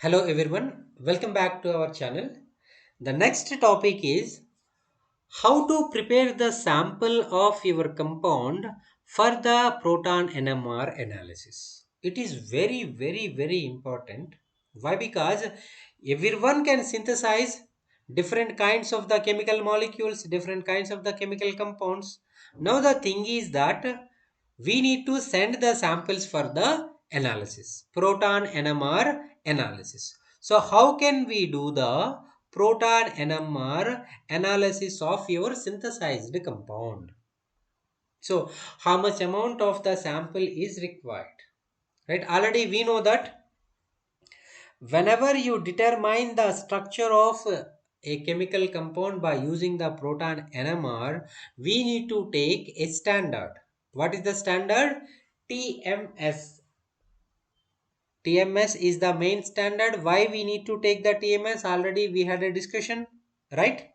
Hello everyone, welcome back to our channel. The next topic is how to prepare the sample of your compound for the proton NMR analysis. It is very important. Why? Because everyone can synthesize different kinds of the chemical molecules, different kinds of the chemical compounds. Now the thing is that we need to send the samples for the analysis, proton NMR analysis. So how can we do the proton NMR analysis of your synthesized compound? So how much amount of the sample is required, right? Already we know that whenever you determine the structure of a chemical compound by using the proton NMR, we need to take a standard. What is the standard? TMS. TMS is the main standard. Why we need to take the TMS? Already we had a discussion, right?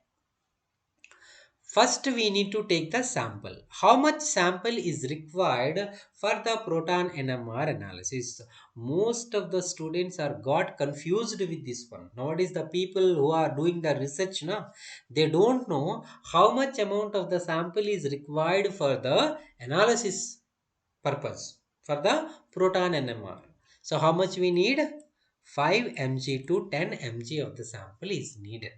First, we need to take the sample. How much sample is required for the proton NMR analysis? Most of the students are got confused with this one. Nowadays, the people who are doing the research, they don't know how much amount of the sample is required for the analysis purpose for the proton NMR. So, how much we need? 5 mg to 10 mg of the sample is needed.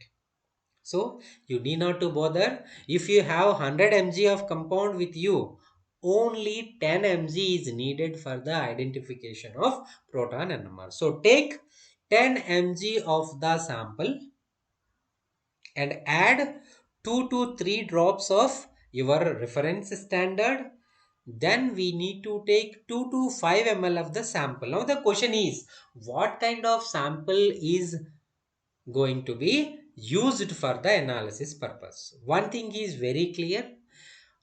So you need not to bother. If you have 100 mg of compound with you, only 10 mg is needed for the identification of proton NMR. So take 10 mg of the sample and add 2 to 3 drops of your reference standard. Then we need to take 2 to 5 ml of the sample. Now the question is, what kind of sample is going to be used for the analysis purpose? One thing is very clear.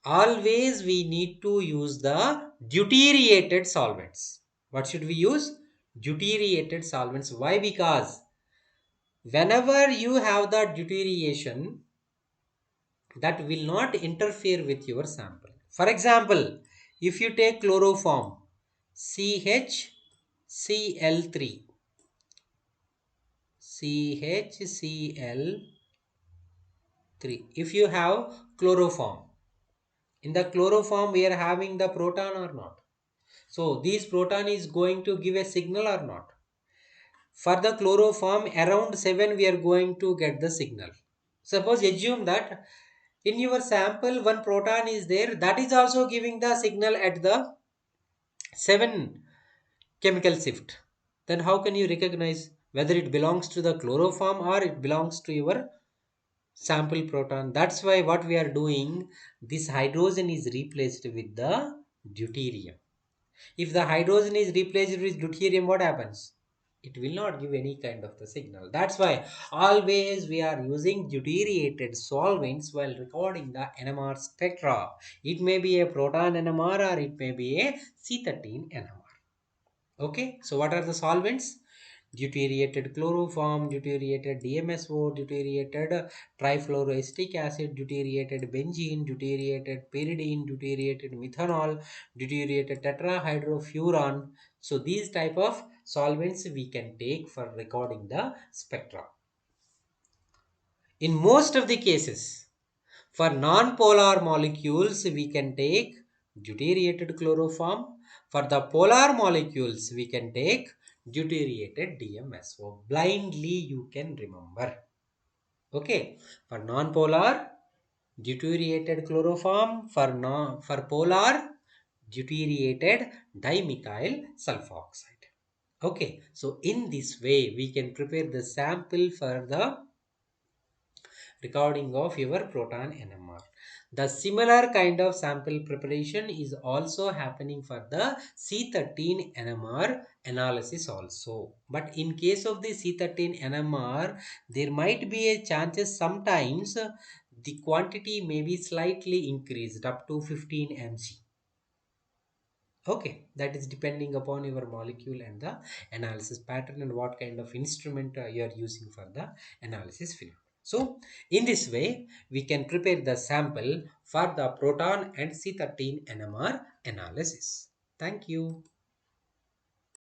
Always we need to use the deuterated solvents. What should we use? Deuterated solvents. Why? Because whenever you have the deuteration, that will not interfere with your sample. For example, if you take chloroform CHCl3, if you have chloroform, in the chloroform we are having the proton or not? So this proton is going to give a signal or not? For the chloroform around 7 we are going to get the signal. Suppose assume that in your sample one proton is there, that is also giving the signal at the 7 chemical shift. Then how can you recognize whether it belongs to the chloroform or it belongs to your sample proton? That's why what we are doing, this hydrogen is replaced with the deuterium. If the hydrogen is replaced with deuterium, what happens? It will not give any kind of the signal. That's why always we are using deuterated solvents while recording the NMR spectra. It may be a proton NMR or it may be a C13 NMR. Okay, so what are the solvents? Deuterated chloroform, deuterated DMSO, deuterated trifluoroacetic acid, deuterated benzene, deuterated pyridine, deuterated methanol, deuterated tetrahydrofuran. So these type of solvents we can take for recording the spectra. In most of the cases, for non-polar molecules, we can take deuterated chloroform. For the polar molecules, we can take deuterated DMSO. Blindly, you can remember. Okay. For non-polar, deuterated chloroform. For polar, deuterated dimethyl sulfoxide. Okay. So, in this way, we can prepare the sample for the recording of your proton NMR. The similar kind of sample preparation is also happening for the C13 NMR analysis also. But in case of the C13 NMR, there might be a chances sometimes the quantity may be slightly increased up to 15 mg. Okay, that is depending upon your molecule and the analysis pattern and what kind of instrument you are using for the analysis field. So, in this way, we can prepare the sample for the proton and C13 NMR analysis. Thank you.